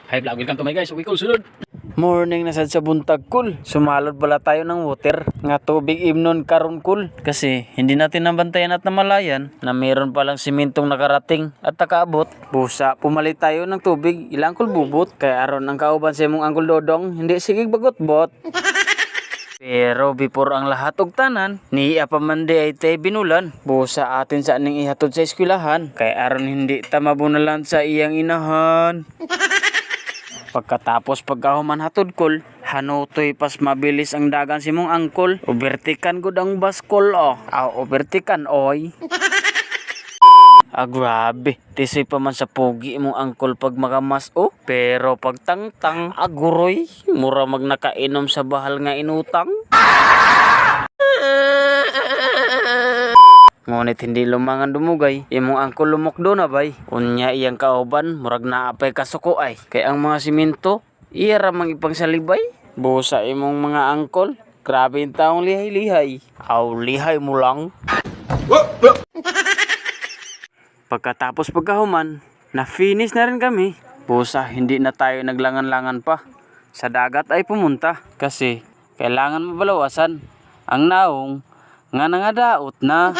Hi vlog, welcome to my guys. Uwi ko sunod. Morning na sad sa buntag kul. Sumalod bala tayo ng water nga tubig imnon karon kul. Kasi hindi natin nabantayan at namalayan na meron palang simentong nakarating at nakaabot. Busa, pumalit tayo ng tubig. Ilang kul bubot. Kaya aron ang kauban sa imong angkol dodong, hindi sigig bagot-bot. Pero before ang lahat og tanan, ni apamandi ay tay binulan. Busa atin sa aning ihatod sa eskwelahan. Kaya aron hindi ta mabunalan sa iyang inahan. Pagkatapos pagkahuman hatod kol, hanutoy pas mabilis ang dagan si mong angkol. Ubertikan gud ang baskol oh. Ubertikan oy. Grabe. Tisoy pa man sa pogi mong angkol pag makamas oh. Pero pag tangtang, aguroy. Mura mag nakainom sa bahal nga inutang. Ngunit hindi lumangan dumugay, imong angkol lumokdo na bay. Unya iyang kauban, murag naapay kasuko ay. Kay ang mga simento, iya ra mang ipangsalibay. Busa imong mga angkol, grabe yung taong lihay-lihay. Lihay mo lang. Pagkatapos pagkahuman, na-finish na rin kami. Busa, hindi na tayo naglangan-langan pa. Sa dagat ay pumunta. Kasi, kailangan mabalawasan ang naong nga nangadaot na.